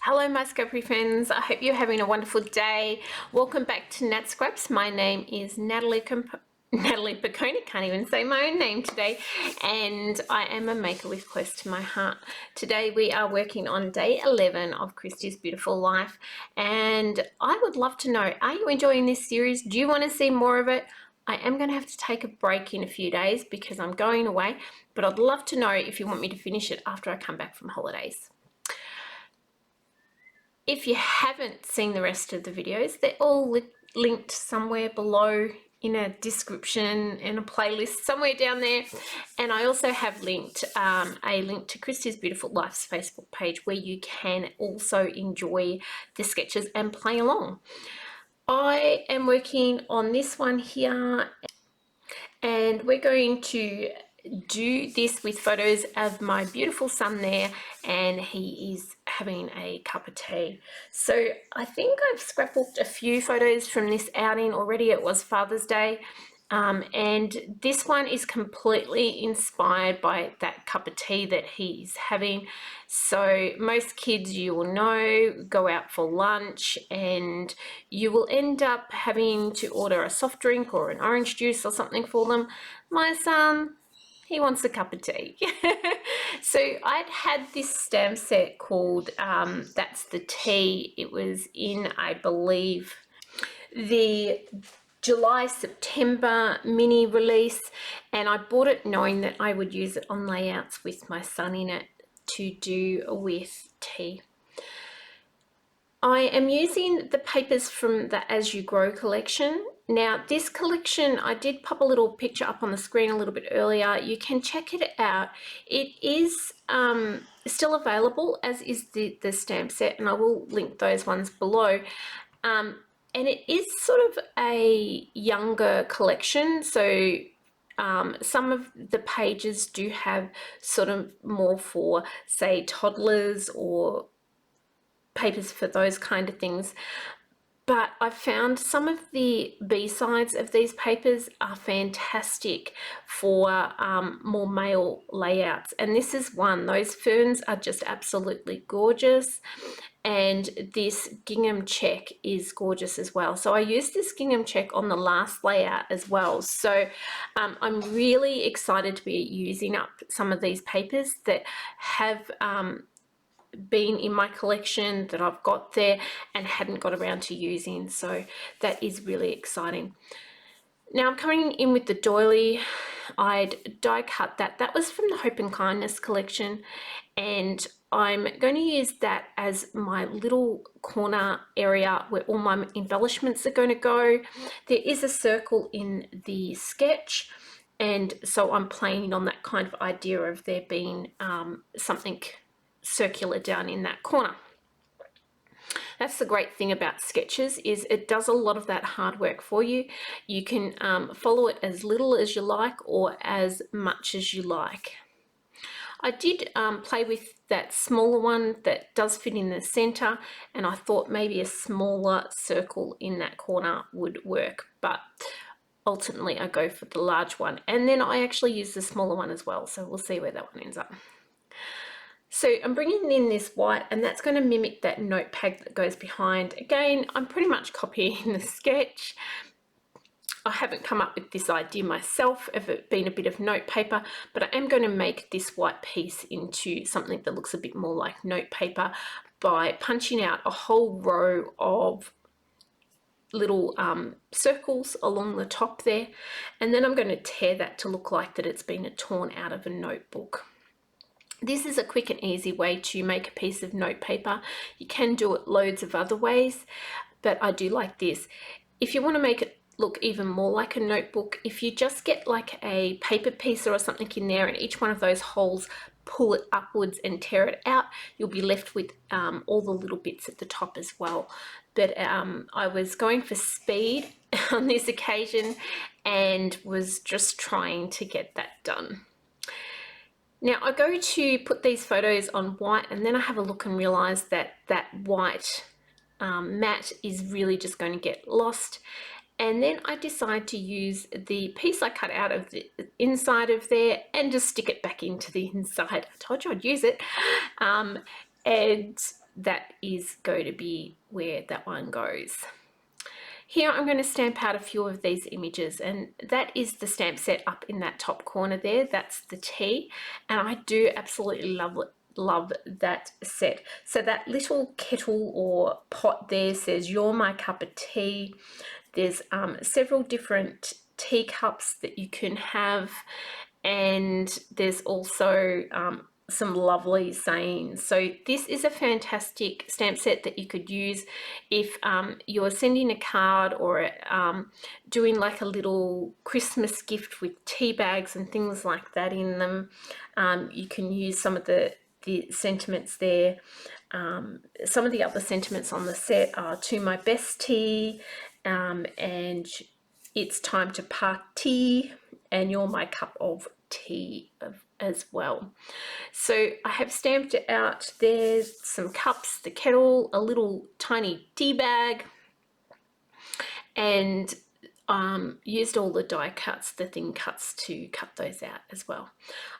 Hello my scrappery friends, I hope you're having a wonderful day. Welcome back to Nat Scraps. My name is Natalie Piccone, can't even say my own name today, and I am a maker with close to my heart. Today we are working on day 11 of Christie's Beautiful Life, and I would love to know, are you enjoying this series? Do you want to see more of it? I am going to have to take a break in a few days because I'm going away, but I'd love to know if you want me to finish it after I come back from holidays. If you haven't seen the rest of the videos, they're all linked somewhere below in a description and a playlist somewhere down there. And I also have linked a link to Christie's Beautiful Life's Facebook page where you can also enjoy the sketches and play along. I am working on this one here, and we're going to do this with photos of my beautiful son there, and he is having a cup of tea. So I think I've scrapbooked a few photos from this outing already. It was Father's Day, and this one is completely inspired by that cup of tea that he's having. So most kids, you will know, go out for lunch and you will end up having to order a soft drink or an orange juice or something for them. My son, he wants a cup of tea. So I'd had this stamp set called That's the Tea. It was in, I believe, the July-September mini release, and I bought it knowing that I would use it on layouts with my son in it to do with tea. I am using the papers from the As You Grow collection. Now this collection, I did pop a little picture up on the screen a little bit earlier. You can check it out. It is still available, as is the stamp set, and I will link those ones below. And it is sort of a younger collection, so some of the pages do have sort of more for, say, toddlers or papers for those kind of things. But I found some of the B-sides of these papers are fantastic for more male layouts. And this is one. Those ferns are just absolutely gorgeous. And this gingham check is gorgeous as well. So I used this gingham check on the last layout as well. So I'm really excited to be using up some of these papers that have been in my collection that I've got there and hadn't got around to using. So that is really exciting. Now I'm coming in with the doily. I'd die cut that. That was from the Hope and Kindness collection, and I'm going to use that as my little corner area where all my embellishments are going to go. There is a circle in the sketch, and so I'm playing on that kind of idea of there being something circular down in that corner. That's the great thing about sketches, is it does a lot of that hard work for you. You can follow it as little as you like or as much as you like. I did play with that smaller one that does fit in the center, and I thought maybe a smaller circle in that corner would work, but ultimately I go for the large one, and then I actually use the smaller one as well, so we'll see where that one ends up. So I'm bringing in this white, and that's going to mimic that notepad that goes behind. Again, I'm pretty much copying the sketch. I haven't come up with this idea myself of it being a bit of note paper, but I am going to make this white piece into something that looks a bit more like note paper by punching out a whole row of little circles along the top there, and then I'm going to tear that to look like that it's been torn out of a notebook. This is a quick and easy way to make a piece of note paper. You can do it loads of other ways, but I do like this. If you want to make it look even more like a notebook, if you just get like a paper piece or something in there, and each one of those holes pull it upwards and tear it out, you'll be left with all the little bits at the top as well. But I was going for speed on this occasion and was just trying to get that done. Now I go to put these photos on white, and then I have a look and realize that that white matte is really just going to get lost. And then I decide to use the piece I cut out of the inside of there and just stick it back into the inside. I told you I'd use it. And that is going to be where that one goes. Here I'm going to stamp out a few of these images, and that is the stamp set up in that top corner there. That's the tea, and I do absolutely love that set. So that little kettle or pot there says, "You're my cup of tea." There's several different teacups that you can have, and there's also some lovely sayings. So this is a fantastic stamp set that you could use if you're sending a card or doing like a little Christmas gift with tea bags and things like that in them. You can use some of the sentiments there. Some of the other sentiments on the set are "To my best tea," and "It's time to party," and "You're my cup of tea" as well. So I have stamped out there some cups, the kettle, a little tiny tea bag, and used all the die cuts, the thin cuts, to cut those out as well.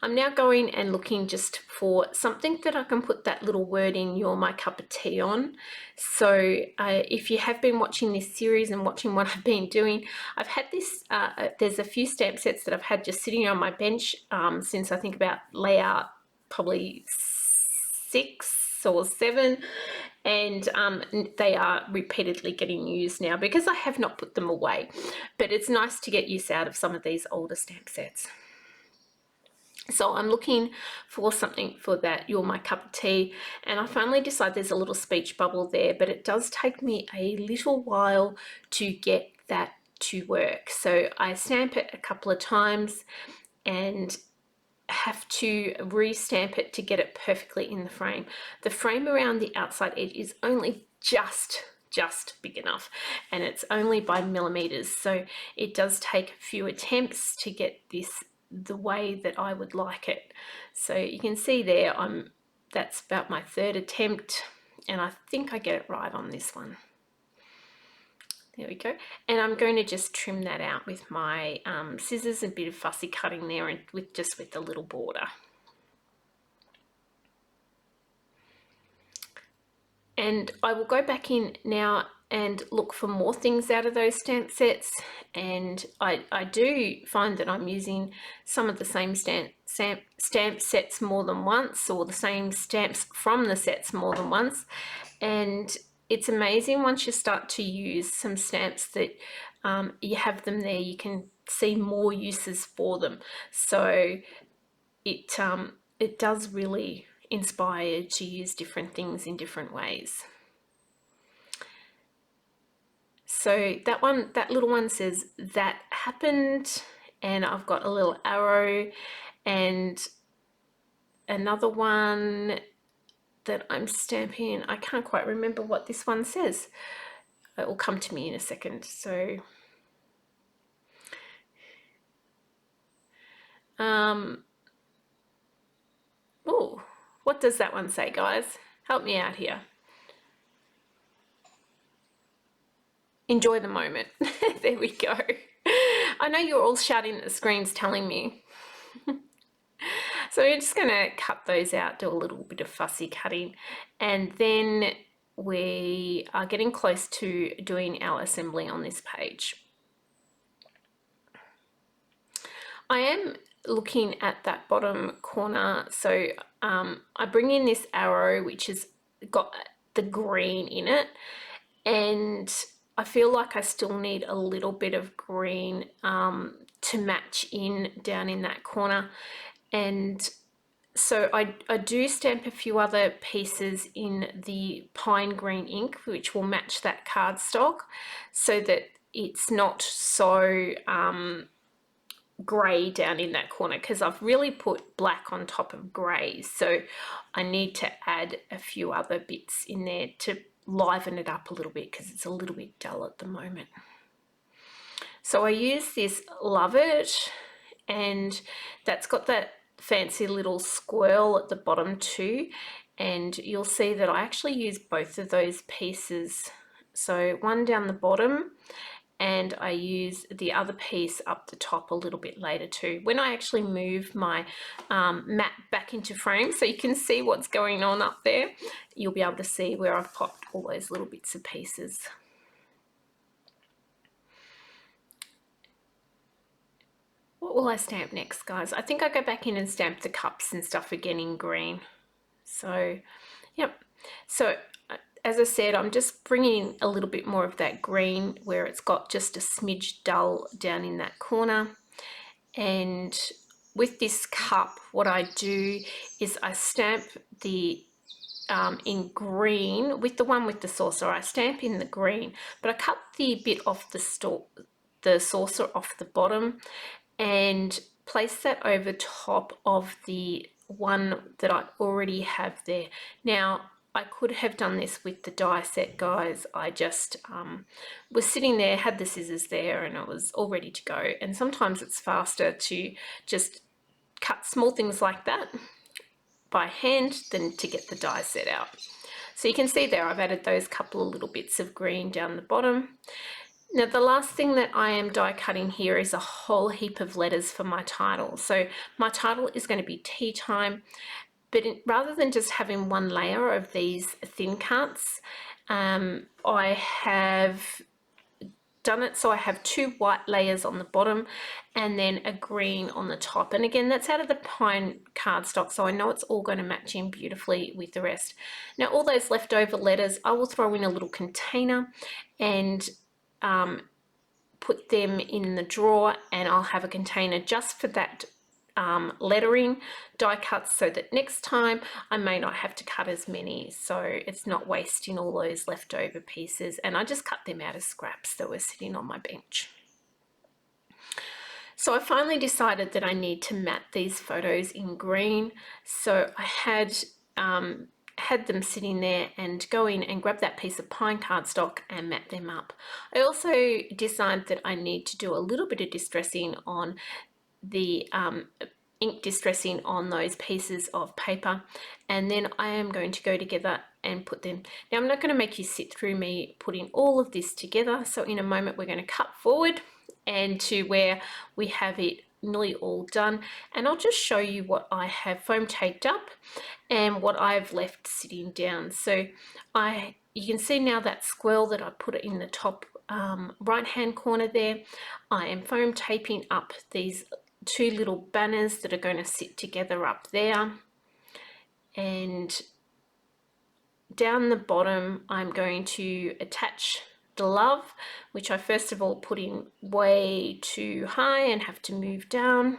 I'm now going and looking just for something that I can put that little wording, "You're my cup of tea," on. So if you have been watching this series and watching what I've been doing, I've had this, there's a few stamp sets that I've had just sitting on my bench since I think about layout probably 6 or 7, and they are repeatedly getting used now because I have not put them away, but it's nice to get use out of some of these older stamp sets. So I'm looking for something for that "You're my cup of tea," and I finally decide there's a little speech bubble there, but it does take me a little while to get that to work. So I stamp it a couple of times and have to re-stamp it to get it perfectly in the frame. The frame around the outside edge is only just big enough, and it's only by millimeters, so it does take a few attempts to get this the way that I would like it. So you can see there, that's about my 3rd attempt, and I think I get it right on this one. There we go. And I'm going to just trim that out with my scissors, and a bit of fussy cutting there, and with the little border. And I will go back in now and look for more things out of those stamp sets, and I do find that I'm using some of the same stamp sets more than once, or the same stamps from the sets more than once, and it's amazing once you start to use some stamps that you have them there, you can see more uses for them. So it does really inspire to use different things in different ways. So that little one says "That happened," and I've got a little arrow, and another one that I'm stamping. I can't quite remember what this one says. It will come to me in a second. So oh, what does that one say, guys? Help me out here. Enjoy the moment. There we go. I know you're all shouting at the screens telling me. So we're just going to cut those out, do a little bit of fussy cutting, and then we are getting close to doing our assembly on this page. I am looking at that bottom corner, so I bring in this arrow which has got the green in it, and I feel like I still need a little bit of green to match in down in that corner, and so I do stamp a few other pieces in the pine green ink which will match that cardstock, so that it's not so grey down in that corner, because I've really put black on top of grey, so I need to add a few other bits in there to liven it up a little bit, because it's a little bit dull at the moment. So I use this Love It, and that's got that fancy little squirrel at the bottom too, and you'll see that I actually use both of those pieces, so one down the bottom and I use the other piece up the top a little bit later too, when I actually move my mat back into frame, so you can see what's going on up there. You'll be able to see where I've popped all those little bits and pieces. What will I stamp next, guys? I think I go back in and stamp the cups and stuff again in green. So, yep. So as I said, I'm just bringing a little bit more of that green where it's got just a smidge dull down in that corner. And with this cup, what I do is I stamp the in green with the one with the saucer. I stamp in the green, but I cut the bit off the saucer off the bottom and place that over top of the one that I already have there. Now, I could have done this with the die set, guys. I just was sitting there, had the scissors there, and I was all ready to go. And sometimes it's faster to just cut small things like that by hand than to get the die set out. So you can see there I've added those couple of little bits of green down the bottom. Now the last thing that I am die cutting here is a whole heap of letters for my title. So my title is going to be Tea Time, but rather than just having one layer of these thin cuts, I have done it so I have two white layers on the bottom and then a green on the top. And again, that's out of the pine cardstock, so I know it's all going to match in beautifully with the rest. Now all those leftover letters I will throw in a little container and put them in the drawer, and I'll have a container just for that lettering die cuts, so that next time I may not have to cut as many, so it's not wasting all those leftover pieces. And I just cut them out of scraps that were sitting on my bench. So I finally decided that I need to mat these photos in green, so I had them sitting there and go in and grab that piece of pine cardstock and mat them up. I also decided that I need to do a little bit of distressing on the ink distressing on those pieces of paper, and then I am going to go together and put them. Now I'm not going to make you sit through me putting all of this together, so in a moment we're going to cut forward and to where we have it nearly all done, and I'll just show you what I have foam taped up and what I've left sitting down. So you can see now that squirrel that I put in the top right hand corner there. I am foam taping up these two little banners that are going to sit together up there, and down the bottom I'm going to attach the love, which I first of all put in way too high and have to move down.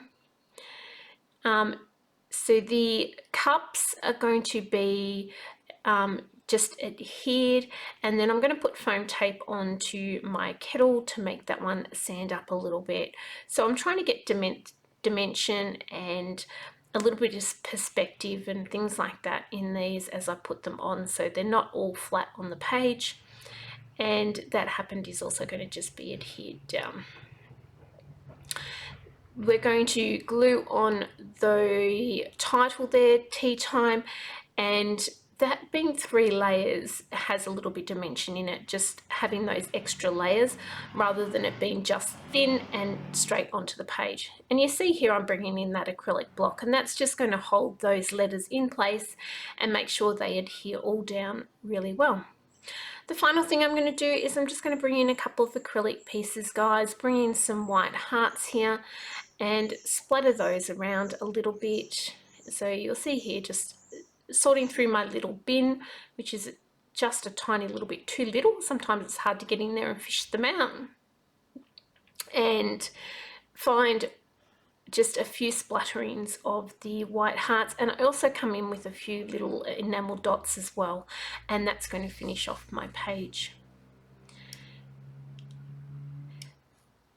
So the cups are going to be just adhered, and then I'm going to put foam tape onto my kettle to make that one stand up a little bit. So I'm trying to get dimension and a little bit of perspective and things like that in these as I put them on, so they're not all flat on the page. And that happened is also going to just be adhered down. We're going to glue on the title there, Tea Time, and that being 3 layers has a little bit of dimension in it, just having those extra layers rather than it being just thin and straight onto the page. And you see here I'm bringing in that acrylic block, and that's just going to hold those letters in place and make sure they adhere all down really well. The final thing I'm going to do is I'm just going to bring in a couple of acrylic pieces, guys, bring in some white hearts here and splatter those around a little bit. So you'll see here just sorting through my little bin, which is just a tiny little bit too little. Sometimes it's hard to get in there and fish them out. And find just a few splatterings of the white hearts, and I also come in with a few little enamel dots as well, and that's going to finish off my page.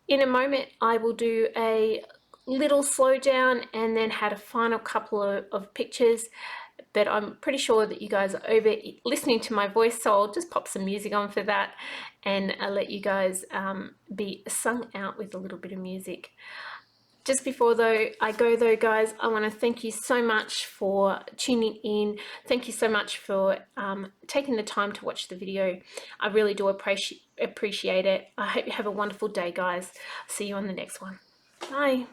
In a moment I will do a little slowdown and then had a final couple of pictures, but I'm pretty sure that you guys are over listening to my voice, so I'll just pop some music on for that and I'll let you guys be sung out with a little bit of music. Just before I go though, guys, I want to thank you so much for tuning in. Thank you so much for taking the time to watch the video. I really do appreciate it. I hope you have a wonderful day, guys. See you on the next one. Bye.